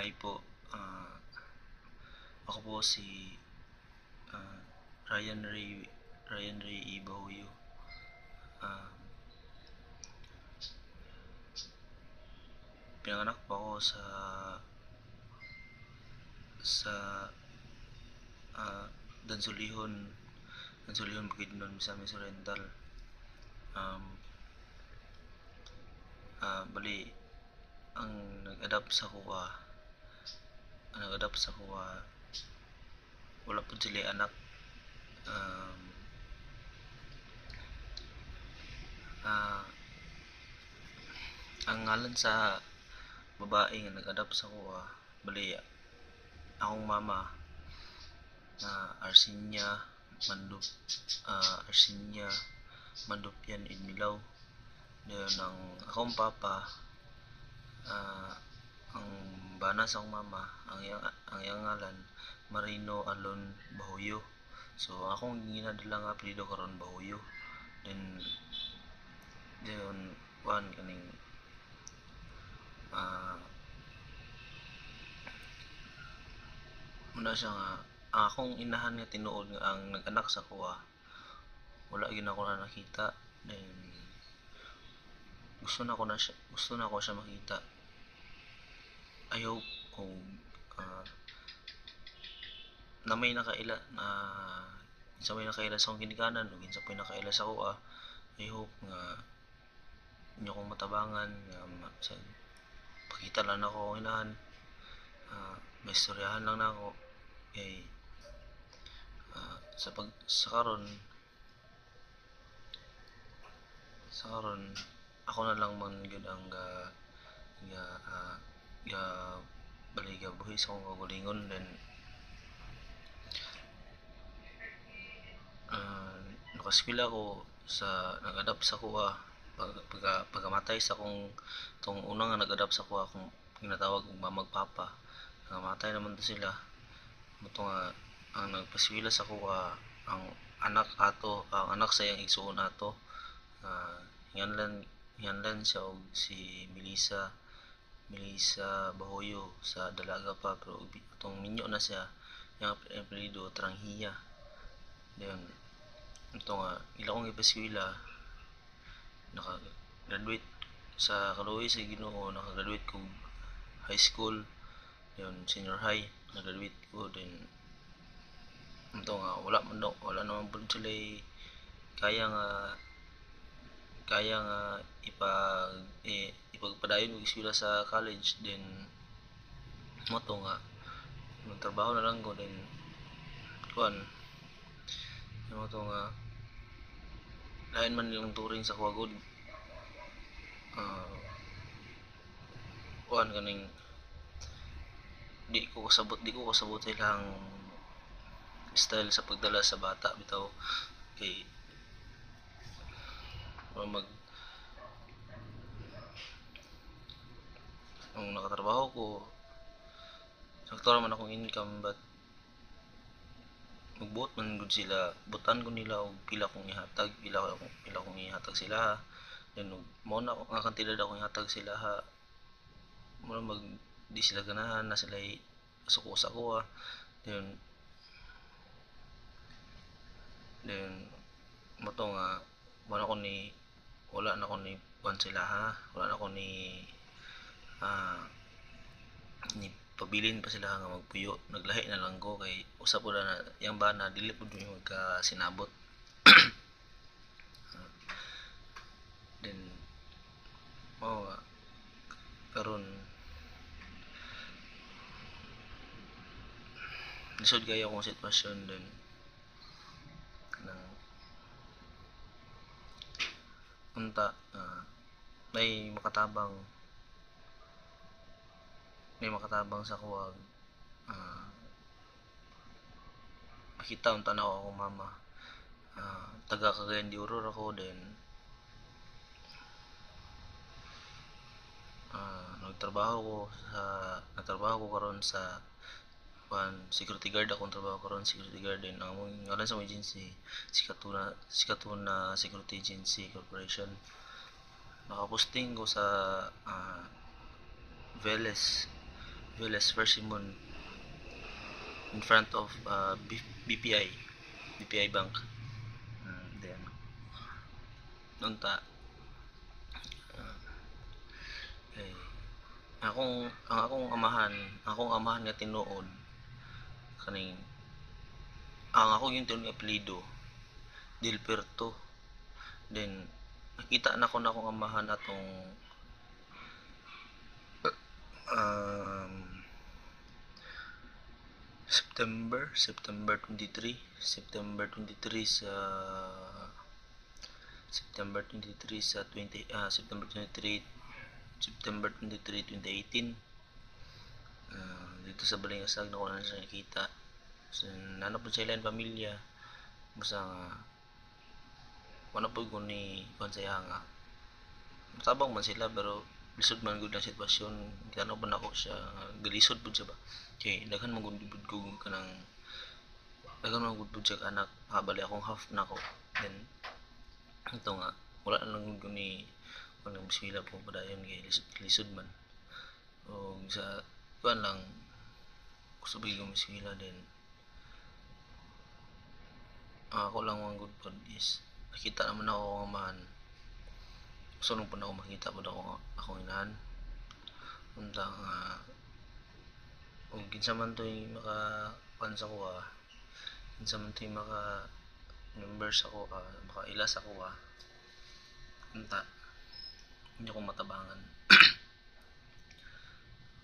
Hi po, ako po si ah, Ryan Ray Ibahuyo. Ah, Pinanganak po ako sa ah, Dansulihon, Bukidnon, Misamis Oriental. Um, Bali, ang nag-adapt sa kuha, wala po sila anak. Um, ah, ang ngalan sa babae nga nag-adapt sa kuha, bali akong mama na Arsinia Mandupyan Idmilaw. Dayon ang akong papa, ang bana sa akong mama, ang iyang ngalan Marino Alon Bahuyo. So akong ginadala nga apelyido karon Bahuyo. Then kuan kaning muna siya nga ang akong inahan nga tinuod nga ang nag-anak sa kuha, wala gyud ako na nakita. Then gusto na ko siya makita. Ayaw kung na may nakaila na sa may nakaila sa akong ginikanan ug sa may nakaila sa kuha. I hope nga inyo kong matabangan nga pakita lang ako ang inahan. May istoryahan lang nako kay sa karon ako na lang man gyud ang ga ga baliga buhi sa akong kaugalingon. Then nakaskwela ko sa nag-adapt sa kuha pagkamatay sa akong tong unang nga nag-adapt sa kuha akong ginatawag og mamag-papa. Namatay naman to sila. Moto nga ang nagpaskwela sa kuha ang anak sa iyang igsuon ato. Hinganlan siya og si Melissa Bahoyo sa dalaga pa, pero itong minyo na siya yung apelido Tranghia. Then ito nga ila kong ipaskwela, naka-graduate sa kaluoy sa Ginoo, naka-graduate ko high school, yun senior high nag-graduate ko. Then ito nga wala naman po sila kaya nga ipagpadayon og eskwela sa college. Then mo to nga nagtrabaho na lang ko. Then kuan mo to nga lain man nilang turing sa kuwagod, kuan kaning di ko kasabot ilang style sa pagdala sa bata bitaw. Kay ang nakatrabaho ko sakto man akong income, but magbuot man gud sila, butan ko nila og pila kong ihatag sila. Then mo na nga kantidad akong ihatag sila mo mag di sila ganahan na sila suko sa kuha. Then mo to nga wala na ko ni kuan sila wala na ko ni pabilin pa sila nga magpuyo. Naglahi na lang ko kay usap po na yang bana dili po yung magka sinabot. Then karon lisod kayo akong sitwasyon. Then unta may makatabang sa kuwag, makita unta na ako mama, taga Cagayan de Oro ako. Then nagtrabaho ko karon sa security guard akong trabaho karon, security guard. Din ang ngalan sa agency Sikatuna Security Agency Corporation. Nakaposting ko sa Veles Veles Persimmon in front of BPI Bank. Then nunta eh, akong amahan nga tinuod kaning ang ako yung tinuod nga apelyido Dilberto. Then nakita na ko na akong amahan atong um, September 23 sa September 23, 2018. Dito sa Balingasag na ko na siya nakita. So, nanap po sa ilang pamilya. Basta nga, wala po ko ni konsaya nga. Matabang man sila pero lisod man gud ang sitwasyon. Kano ba nako siya, galisod po siya ba? Kay daghan man gud ko kanang daghan man gud siya anak. Nakabali akong half na ko. Then, ito nga, wala na lang gud ni kung bisila po padayon kay lisod man. O sa kuan lang gusto bigay ko bisila din. Ako lang ang good pod is nakita naman ako ang amahan. Gusto nung po na ako makita po akong inahan. Punta nga o ginsa man to'y makakuan sa kuha. Ginsa man to'y maka members ako maka ilas ako punta hindi ko matabangan.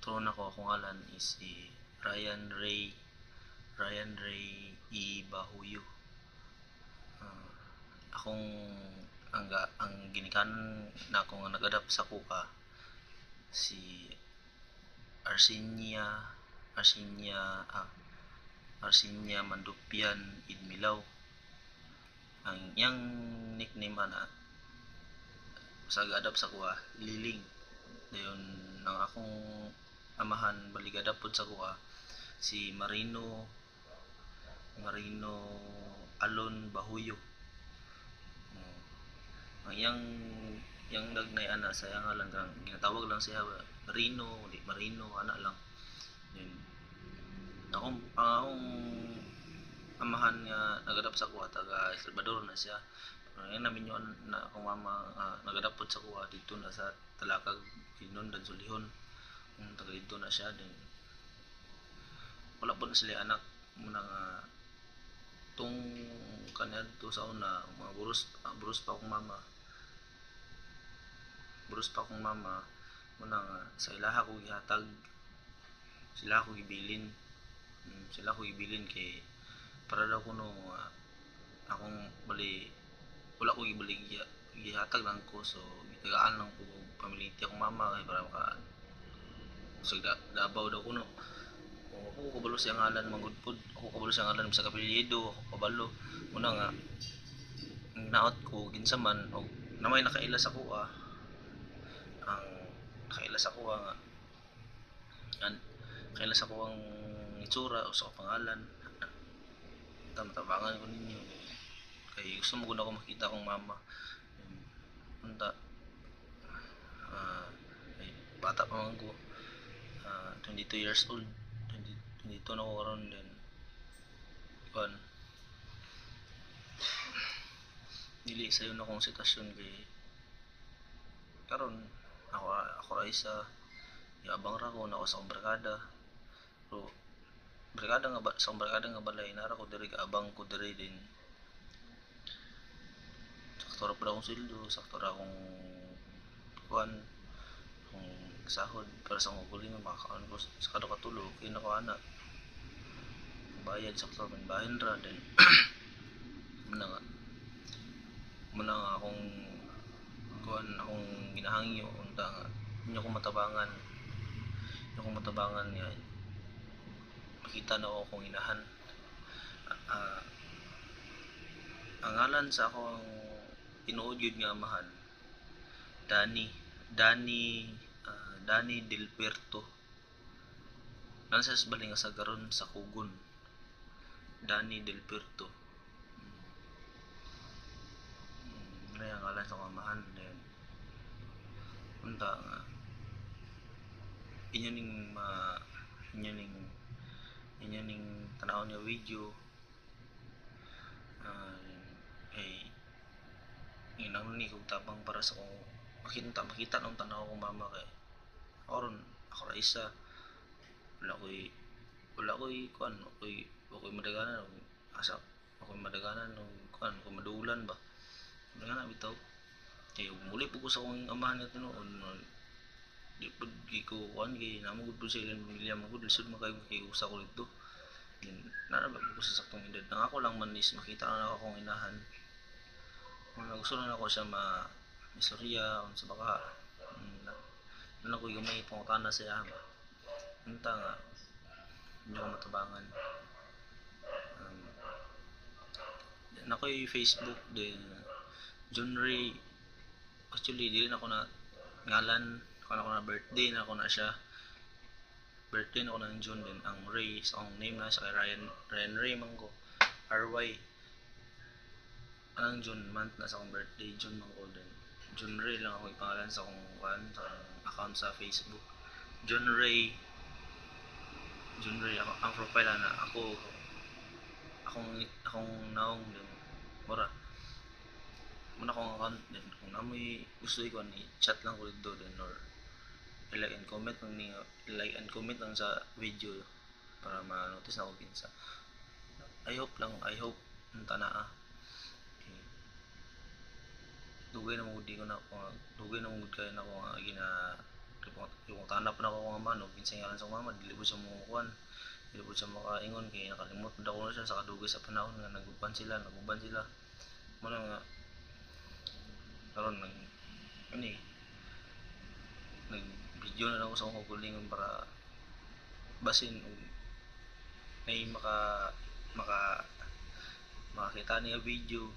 Turon ako akong alan is si Ryan Ray E. Bahuyo. Akong ang ginikanan na ako nga nag-adapt sa kuha si Arsinia Mandupian Idmilaw. Ang yang nickname ana sa adapt sa kuha Liling. Dayon nang akong amahan baligada pod sa kuha si Marino Alon Bahuyo. Ang yang nagnay ana sa yang lang kang ginatawag lang siya Marino ana lang. Yun. Akong amahan nga nag-adapt sa kuha taga El Salvador na siya. Pero namin yun na akong mama nag-adapt pod sa kuha dito na sa Talakag Kinon dan Sulihon. Taga dito na siya din. Wala po na sila anak muna nga tung kanya to sa una mga buros pa akong mama muna nga sa ilaha ko gihatag sila ko gibilin kay para daw kuno akong bali wala ko gibali gihatag lang ko so gitagaan lang ko pamiliti akong mama kay para maka so dabaw daw kuno ako kabalo siya ngalan mangudpod ako kabalo siya ngalan sa kapilyedo ako kabalo muna nga naot ko ginsa man og namay nakaila sa kuha ang nakaila sa kuha nga kaila sa kuha ang itsura o sa pangalan tabangan ko ninyo kay gusto mo ako makita akong mama punta ay bata pa man ko 22 years old dito na ako karon din kuan dili sayo na akong sitwasyon kay karon ako ay sa yabang ra ko na ako sa barkada pero barkada nga balay nara ko diri ka abang ko diri din sakto ra pa akong sweldo sakto ra akong kuan akong sahod para sa akong guling makakaon ko sa kada katulog kay nako ana bayad sakto man bahin ra din muna nga akong kuan akong ginahangyo unta nga inyo ko matabangan nga makita na ako akong inahan ang ngalan sa akong tinuod yun nga amahan Danny Dilberto nasa baling sa garon sa Kugon Danny Dilberto na yung ngalan sa kamahan then punta nga inyo ning inyo ning tanawon nga video. Kay inang ni kog tabang para sa kong makita ng tanaw kong mama, kay aron ako ra isa, wala ko'y kuan, wako'y madaganan og asa, wako'y madaganan og kuan, wako'y madulan ba, madaganan bitaw. Kay muli po ko sa akong amahan nga tinuod, di pud ko kuan, kay namugod po sa ilang pamilya magud lisod man kay usa ko dito. Naraba ko sa saktong edad nang ako lang man is makita na ako akong inahan. Gusto na ako siya istorya unsa baka na ko gamay pangutana sa iya ba. Unta nga hindi ko matabangan. Na ko'y Facebook din, John Ray. Actually dili na ako na ngalan, kung ako na birthday na ako na siya. Birthday na ako ng June din. Ang Ray, sa akong name na siya kay Ryan Ray Mangko. RY. Anong June month na sa akong birthday, June Mangko din. John Ray lang ako ipangalan sa akong account sa Facebook. John Ray, ang profile na akong naong din. Mura. Muna akong account din. Kung namoy gusto ko ni chat lang ko dito din, or like and comment lang sa video para ma-notice na ako kinsa. I hope nanta na okay. Dugay na mugud kayo na ako nga yung tanap na ako nga man o kinsa ngalan sa mama, dili po siya mukuan, dili po siya makaingon kay nakalimot na ako na siya sa kadugay sa panahon nga naguban sila muna nga karon nag video na lang ako sa akong kulingon para basin og may makakita niya video,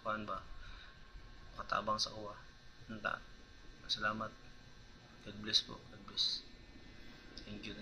kuan ba, makatabang sa kuha. Salamat. God bless po. God bless. Thank you.